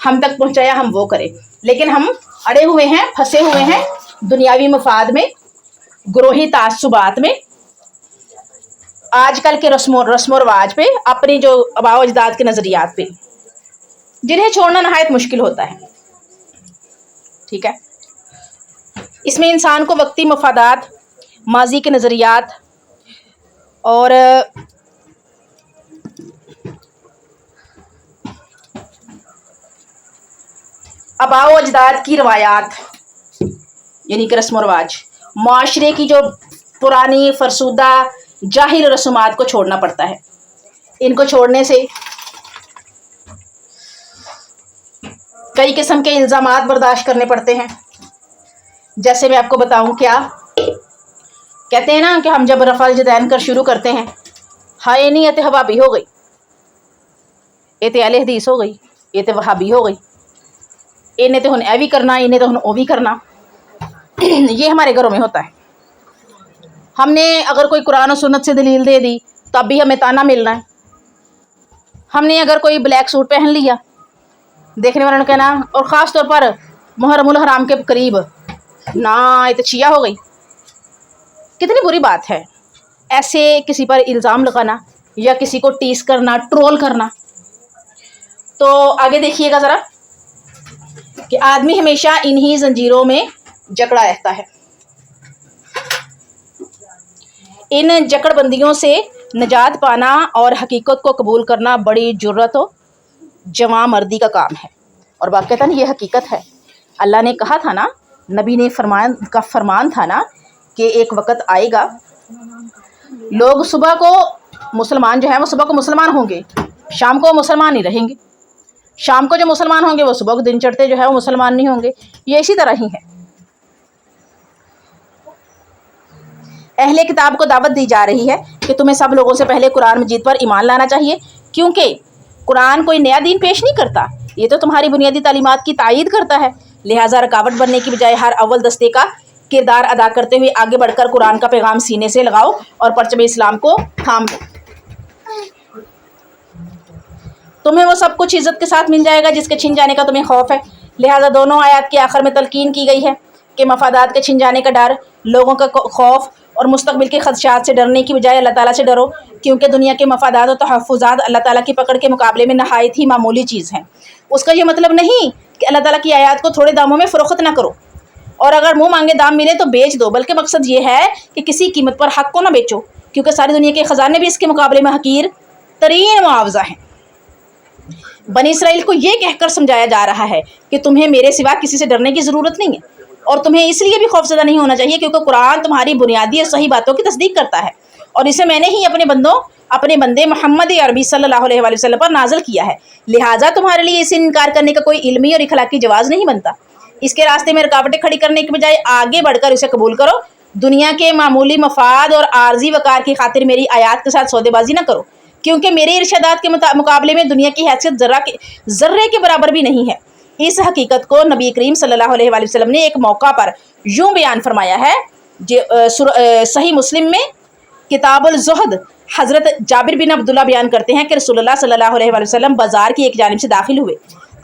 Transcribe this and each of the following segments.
ہم تک پہنچایا ہم وہ کریں، لیکن ہم اڑے ہوئے ہیں، پھنسے ہوئے ہیں دنیاوی مفاد میں، گروہی تعصبات میں، آج کل کے رسم و رواج پہ، اپنی جو آباء و اجداد کے نظریات پہ، جنہیں چھوڑنا نہایت مشکل ہوتا ہے. ٹھیک ہے، اس میں انسان کو وقتی مفادات، ماضی کے نظریات اور آباء و اجداد کی روایات یعنی کہ رسم و رواج، معاشرے کی جو پرانی فرسودہ جاہل رسومات کو چھوڑنا پڑتا ہے. ان کو چھوڑنے سے کئی قسم کے الزامات برداشت کرنے پڑتے ہیں. جیسے میں آپ کو بتاؤں، کیا کہتے ہیں نا کہ ہم جب رفع الجدین کر شروع کرتے ہیں، ہائے نہیں یہ تو وہابی ہو گئی، یہ تو اہل حدیث ہو گئی، یہ تو وہابی ہو گئی، انہیں تو ہن اے بھی کرنا، انہیں تو ہن او بھی کرنا. یہ ہمارے گھروں میں ہوتا ہے. ہم نے اگر کوئی قرآن و سنت سے دلیل دے دی تو اب بھی ہمیں تانا ملنا ہے. ہم نے اگر کوئی بلیک سوٹ پہن لیا، دیکھنے والوں نے کہنا، اور خاص طور پر محرم الحرام کے قریب، نہ یہ تو شیعہ ہو گئی. کتنی بری بات ہے ایسے کسی پر الزام لگانا یا کسی کو ٹیس کرنا، ٹرول کرنا. تو آگے دیکھیے گا ذرا کہ آدمی ہمیشہ انہی زنجیروں میں جکڑا رہتا ہے. ان جکڑ بندیوں سے نجات پانا اور حقیقت کو قبول کرنا بڑی جرأت و جواں مردی کا کام ہے. اور واقعتاً یہ حقیقت ہے. اللہ نے کہا تھا نا، نبی نے فرمان تھا نا کہ ایک وقت آئے گا، لوگ صبح کو مسلمان جو ہے وہ صبح کو مسلمان ہوں گے، شام کو مسلمان نہیں رہیں گے. شام کو جو مسلمان ہوں گے وہ صبح کو دن چڑھتے جو ہے وہ مسلمان نہیں ہوں گے. یہ اسی طرح ہی ہے. اہل کتاب کو دعوت دی جا رہی ہے کہ تمہیں سب لوگوں سے پہلے قرآن مجید پر ایمان لانا چاہیے، کیونکہ قرآن کوئی نیا دین پیش نہیں کرتا، یہ تو تمہاری بنیادی تعلیمات کی تائید کرتا ہے. لہٰذا رکاوٹ بننے کی بجائے ہر اول دستے کا کردار ادا کرتے ہوئے آگے بڑھ کر قرآن کا پیغام سینے سے لگاؤ اور پرچم اسلام کو تھام دو. تمہیں وہ سب کچھ عزت کے ساتھ مل جائے گا جس کے چھن جانے کا تمہیں خوف ہے. لہٰذا دونوں آیات کے آخر میں تلقین کی گئی ہے کہ مفادات کے چھن جانے کا ڈر، لوگوں کا خوف اور مستقبل کے خدشات سے ڈرنے کی بجائے اللہ تعالیٰ سے ڈرو، کیونکہ دنیا کے مفادات و تحفظات اللہ تعالیٰ کی پکڑ کے مقابلے میں نہایت ہی معمولی چیز ہیں. اس کا یہ مطلب نہیں کہ اللہ تعالیٰ کی آیات کو تھوڑے داموں میں فروخت نہ کرو، اور اگر منہ مانگے دام ملے تو بیچ دو، بلکہ مقصد یہ ہے کہ کسی قیمت پر حق کو نہ بیچو، کیونکہ ساری دنیا کے خزانے بھی اس کے مقابلے میں حقیر ترین معاوضہ ہیں. بنی اسرائیل کو یہ کہہ کر سمجھایا جا رہا ہے کہ تمہیں میرے سوا کسی سے ڈرنے کی ضرورت نہیں ہے، اور تمہیں اس لیے بھی خوفزدہ نہیں ہونا چاہیے کیونکہ قرآن تمہاری بنیادی اور صحیح باتوں کی تصدیق کرتا ہے، اور اسے میں نے ہی اپنے بندے محمد عربی صلی اللہ علیہ وآلہ وسلم پر نازل کیا ہے. لہٰذا تمہارے لیے اسے انکار کرنے کا کوئی علمی اور اخلاقی جواز نہیں بنتا. اس کے راستے میں رکاوٹیں کھڑی کرنے کے بجائے آگے بڑھ کر اسے قبول کرو. دنیا کے معمولی مفاد اور عارضی وقار کی خاطر میری آیات کے ساتھ سودے بازی نہ کرو، کیونکہ میرے ارشادات کے مقابلے میں دنیا کی حیثیت ذرے کے برابر بھی نہیں ہے. اس حقیقت کو نبی کریم صلی اللہ علیہ وآلہ وسلم نے ایک موقع پر یوں بیان فرمایا ہے. صحیح مسلم میں کتاب الزہد حضرت جابر بن عبداللہ بیان کرتے ہیں کہ رسول اللہ صلی اللہ علیہ وآلہ وسلم بازار کی ایک جانب سے داخل ہوئے،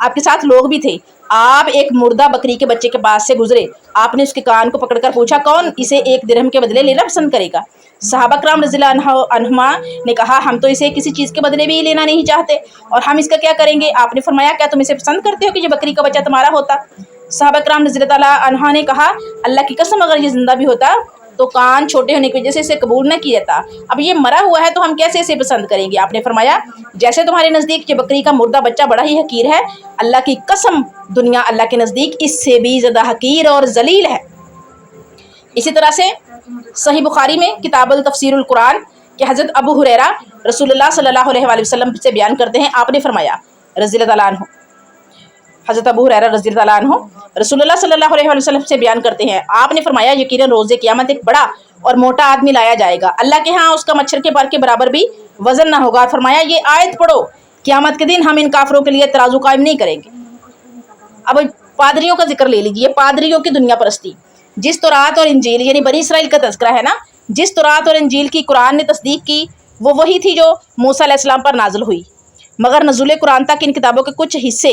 آپ کے ساتھ لوگ بھی تھے. آپ ایک مردہ بکری کے بچے کے پاس سے گزرے. آپ نے اس کے کان کو پکڑ کر پوچھا، کون اسے 1 درہم کے بدلے لینا پسند کرے گا؟ صحابہ کرام رضی اللہ عنہما نے کہا، ہم تو اسے کسی چیز کے بدلے بھی لینا نہیں چاہتے، اور ہم اس کا کیا کریں گے؟ آپ نے فرمایا، کیا تم اسے پسند کرتے ہو کہ یہ بکری کا بچہ تمہارا ہوتا؟ صحابہ کرام رضی اللہ عنہ نے کہا، اللہ کی قسم اگر یہ زندہ بھی ہوتا تو کان چھوٹے ہونے کی وجہ سے اسے قبول نہ کیا جاتا، اب یہ مرا ہوا ہے تو ہم کیسے اسے پسند کریں گے؟ آپ نے فرمایا، جیسے تمہارے نزدیک یہ بکری کا مردہ بچہ بڑا ہی حقیر ہے، اللہ کی قسم دنیا اللہ کے نزدیک اس سے بھی زیادہ حقیر اور ذلیل ہے. اسی طرح سے صحیح بخاری میں کتاب التفسیر القرآن کہ حضرت ابو ہریرہ رسول اللہ صلی اللہ علیہ وآلہ وسلم سے بیان کرتے ہیں، آپ نے فرمایا رضی اللہ عنہ، حضرت ابو ہریرہ رضی اللہ عنہ رسول اللہ صلی اللہ علیہ وآلہ وسلم سے بیان کرتے ہیں، آپ نے فرمایا، یقیناً روز قیامت ایک بڑا اور موٹا آدمی لایا جائے گا، اللہ کے ہاں اس کا مچھر کے پر کے برابر بھی وزن نہ ہوگا. فرمایا، یہ آیت پڑھو، قیامت کے دن ہم ان کافروں کے لیے ترازو قائم نہیں کریں گے. اب پادریوں کا ذکر لے لیجیے، پادریوں کی دنیا پرستی. جس تورات اور انجیل یعنی بنی اسرائیل کا تذکرہ ہے نا، جس تورات اور انجیل کی قرآن نے تصدیق کی وہ وہی تھی جو موسیٰ علیہ السلام پر نازل ہوئی، مگر نزول قرآن تک ان کتابوں کے کچھ حصے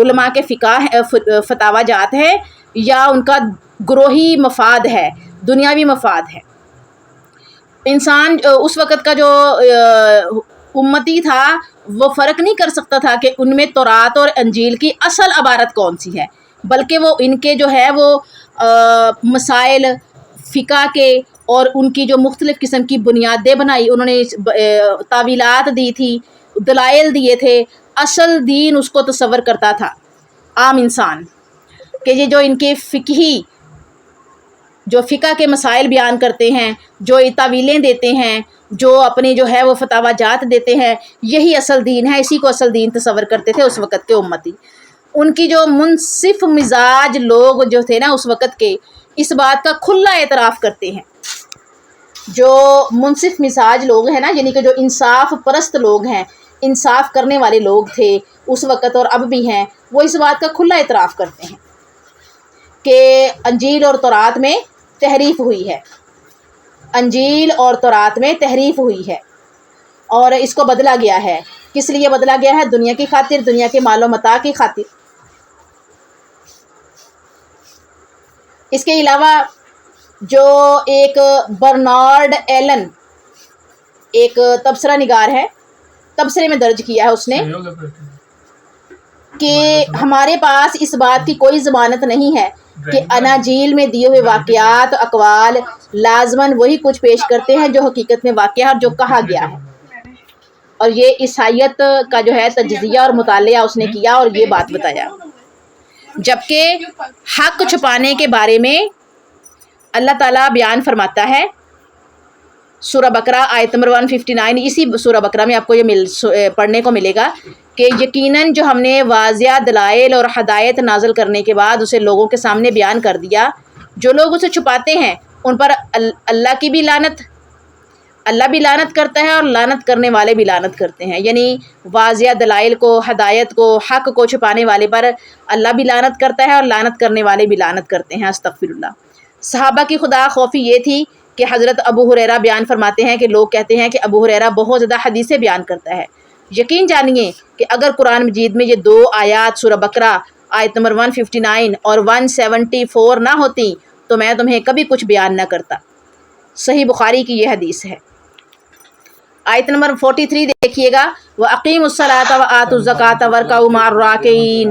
علماء کے فتاوا جات ہیں یا ان کا گروہی مفاد ہے، دنیاوی مفاد ہے۔ انسان اس وقت کا جو امتی تھا وہ فرق نہیں کر سکتا تھا کہ ان میں تورات اور انجیل کی اصل عبارت کون سی ہے، بلکہ وہ ان کے جو ہے وہ مسائل فقہ کے اور ان کی جو مختلف قسم کی بنیادیں بنائی، انہوں نے تعویلات دی تھی، دلائل دیے تھے۔ اصل دین اس کو تصور کرتا تھا عام انسان کہ یہ جو ان کے فقہ کے مسائل بیان کرتے ہیں، جو تعویلیں دیتے ہیں، جو اپنی جو ہے وہ فتاوا جات دیتے ہیں، یہی اصل دین ہے، اسی کو اصل دین تصور کرتے تھے اس وقت کے امتی۔ ان کی جو منصف مزاج لوگ جو تھے نا اس وقت کے، اس بات کا کھلا اعتراف کرتے ہیں۔ جو منصف مزاج لوگ ہیں نا، یعنی کہ جو انصاف پرست لوگ ہیں، انصاف کرنے والے لوگ تھے اس وقت اور اب بھی ہیں، وہ اس بات کا کھلا اعتراف کرتے ہیں کہ انجیل اور تورات میں تحریف ہوئی ہے، انجیل اور تورات میں تحریف ہوئی ہے اور اس کو بدلا گیا ہے۔ کس لیے بدلا گیا ہے؟ دنیا کی خاطر، دنیا کے مال و متاع کی خاطر۔ اس کے علاوہ جو ایک برنارڈ ایلن ایک تبصرہ نگار ہے، تبصرے میں درج کیا ہے اس نے کہ ہمارے پاس اس بات کی کوئی ضمانت نہیں ہے کہ اناجیل میں دیے ہوئے واقعات اقوال لازماً وہی کچھ پیش کرتے ہیں جو حقیقت میں واقع ہے اور جو کہا گیا ہے۔ اور یہ عیسائیت کا جو ہے تجزیہ اور مطالعہ اس نے کیا اور یہ بات بتایا۔ جبکہ حق چھپانے کے بارے میں اللہ تعالیٰ بیان فرماتا ہے سورہ بقرہ آیت نمبر 159، اسی سورہ بقرہ میں آپ کو یہ پڑھنے کو ملے گا کہ یقیناً جو ہم نے واضح دلائل اور ہدایت نازل کرنے کے بعد اسے لوگوں کے سامنے بیان کر دیا، جو لوگ اسے چھپاتے ہیں ان پر اللہ کی بھی لعنت، اللہ بھی لعنت کرتا ہے اور لعنت کرنے والے بھی لعنت کرتے ہیں۔ یعنی واضح دلائل کو، ہدایت کو، حق کو چھپانے والے پر اللہ بھی لعنت کرتا ہے اور لعنت کرنے والے بھی لعنت کرتے ہیں۔ استغفر اللہ۔ صحابہ کی خدا خوفی یہ تھی کہ حضرت ابو ہریرہ بیان فرماتے ہیں کہ لوگ کہتے ہیں کہ ابو ہریرہ بہت زیادہ حدیثیں بیان کرتا ہے۔ یقین جانیے کہ اگر قرآن مجید میں یہ 2 آیات سورہ بقرہ آیت نمبر 159 اور 174 نہ ہوتی تو میں تمہیں کبھی کچھ بیان نہ کرتا۔ صحیح بخاری کی یہ حدیث ہے۔ آیت نمبر 43 دیکھیے گا، وَأَقِیمُوا الصَّلَاةَ وَآتُوا الزَّکَاةَ وَارْکَعُوا مَعَ الرَّاکِعِینَ،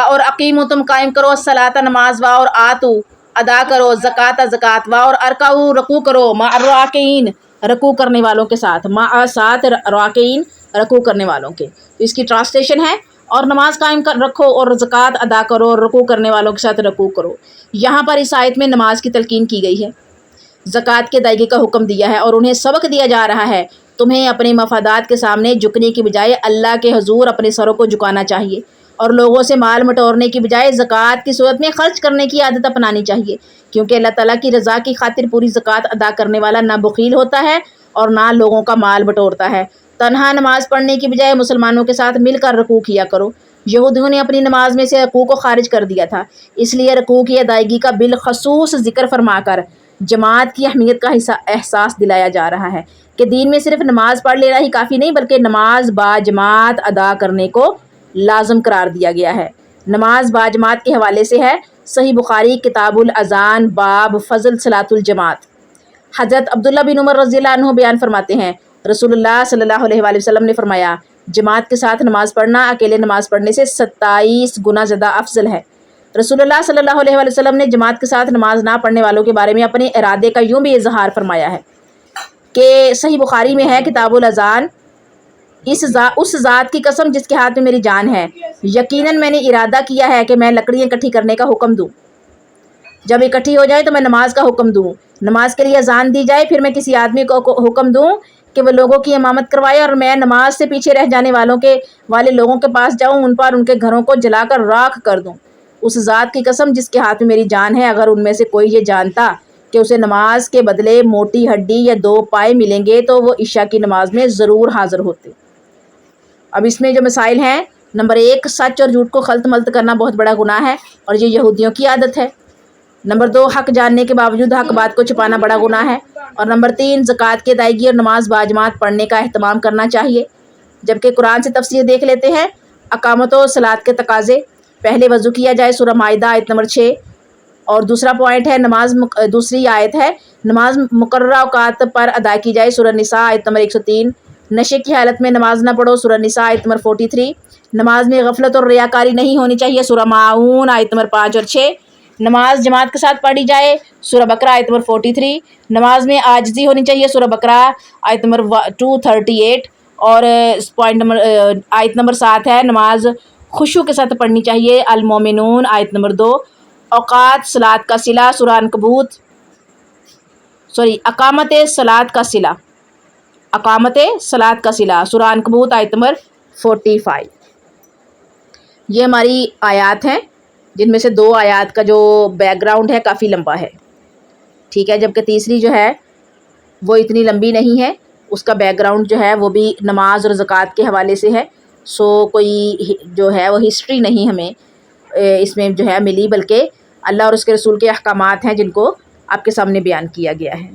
اور اقیموا تم قائم کرو الصلاۃ نماز، اور آتو ادا کرو زکوٰۃ، اور ارکعوا رکوع کرو مع الراکعین رکوع کرنے والوں کے ساتھ، مع ساتھ راکعین رکوع کرنے والوں کے۔ اس کی ٹرانسلیشن ہے اور نماز قائم رکھو اور زکوٰۃ ادا کرو اور رکوع کرنے والوں کے ساتھ رکوع کرو۔ یہاں پر اس آیت میں نماز کی تلقین کی گئی ہے، زکوٰۃ کی ادائیگی کا حکم دیا ہے اور انہیں سبق دیا جا رہا ہے تمہیں اپنے مفادات کے سامنے جھکنے کی بجائے اللہ کے حضور اپنے سروں کو جھکانا چاہیے اور لوگوں سے مال مٹورنے کی بجائے زکوٰۃ کی صورت میں خرچ کرنے کی عادت اپنانی چاہیے، کیونکہ اللہ تعالیٰ کی رضا کی خاطر پوری زکوٰۃ ادا کرنے والا نہ بخیل ہوتا ہے اور نہ لوگوں کا مال بٹورتا ہے۔ تنہا نماز پڑھنے کی بجائے مسلمانوں کے ساتھ مل کر رکوع کیا کرو۔ یہودیوں نے اپنی نماز میں سے رکوع کو خارج کر دیا تھا، اس لیے رکوع کی ادائیگی کا بالخصوص ذکر فرما کر جماعت کی اہمیت کا احساس دلایا جا رہا ہے کہ دین میں صرف نماز پڑھ لینا ہی کافی نہیں بلکہ نماز با جماعت ادا کرنے کو لازم قرار دیا گیا ہے۔ نماز با جماعت کے حوالے سے ہے صحیح بخاری کتاب الاذان باب فضل صلاۃ الجماعت۔ حضرت عبداللہ بن عمر رضی اللہ عنہ بیان فرماتے ہیں رسول اللہ صلی اللہ علیہ وآلہ وسلم نے فرمایا جماعت کے ساتھ نماز پڑھنا اکیلے نماز پڑھنے سے 27 گنا زیادہ افضل ہے۔ رسول اللہ صلی اللہ علیہ وآلہ وسلم نے جماعت کے ساتھ نماز نہ پڑھنے والوں کے بارے میں اپنے ارادے کا یوں بھی اظہار فرمایا ہے کہ صحیح بخاری میں ہے کتاب الاذان، اس ذات کی قسم جس کے ہاتھ میں میری جان ہے، یقیناً میں نے ارادہ کیا ہے کہ میں لکڑیاں اکٹھی کرنے کا حکم دوں، جب اکٹھی ہو جائے تو میں نماز کا حکم دوں، نماز کے لیے اذان دی جائے، پھر میں کسی آدمی کو حکم دوں کہ وہ لوگوں کی امامت کروائے اور میں نماز سے پیچھے رہ جانے والے لوگوں کے پاس جاؤں، ان پر ان کے گھروں کو جلا کر راکھ کر دوں۔ اس ذات کی قسم جس کے ہاتھ میں میری جان ہے، اگر ان میں سے کوئی یہ جانتا کہ اسے نماز کے بدلے موٹی ہڈی یا 2 پائے ملیں گے تو وہ عشاء کی نماز میں ضرور حاضر ہوتے۔ اب اس میں جو مسائل ہیں، نمبر 1 سچ اور جھوٹ کو خلط ملط کرنا بہت بڑا گناہ ہے اور یہ یہودیوں کی عادت ہے۔ نمبر 2 حق جاننے کے باوجود حق بات کو چھپانا بڑا گناہ ہے۔ اور نمبر 3 زکوٰۃ کی ادائیگی اور نماز باجماعت پڑھنے کا اہتمام کرنا چاہیے۔ جبکہ قرآن سے تفسیر دیکھ لیتے ہیں۔ اقامت و صلاۃ کے تقاضے، پہلے وضو کیا جائے، سورہ مائدہ آیت نمبر 6۔ اور دوسرا پوائنٹ ہے دوسری آیت ہے نماز مقررہ اوقات پر ادا کی جائے، سورہ نساء آیت نمبر 103۔ نشے کی حالت میں نماز نہ پڑھو، سورہ نساء آیت نمبر 43۔ نماز میں غفلت اور ریاکاری نہیں ہونی چاہیے، سورہ ماعون آیت نمبر 5 اور 6۔ نماز جماعت کے ساتھ پڑھی جائے، سورہ بقرہ آیت نمبر 43۔ نماز میں عاجزی ہونی چاہیے، سورہ بقرہ آیت نمبر 238۔ اور پوائنٹ نمبر آیت نمبر 7 ہے نماز خشوع کے ساتھ پڑھنی چاہیے، المومنون آیت نمبر 2۔ اوقات صلاۃ کا صلہ، سورہ عنکبوت اقامت صلاۃ کا صلہ، اقامت صلاۃ کا صلہ، سورہ عنکبوت آیت نمبر 45۔ یہ ہماری آیات ہیں جن میں سے 2 آیات کا جو بیک گراؤنڈ ہے کافی لمبا ہے، ٹھیک ہے، جبکہ تیسری جو ہے وہ اتنی لمبی نہیں ہے، اس کا بیک گراؤنڈ جو ہے وہ بھی نماز اور زکوٰۃ کے حوالے سے ہے۔ سو کوئی جو ہے وہ ہسٹری نہیں ہمیں اس میں جو ہے ملی، بلکہ اللہ اور اس کے رسول کے احکامات ہیں جن کو آپ کے سامنے بیان کیا گیا ہے۔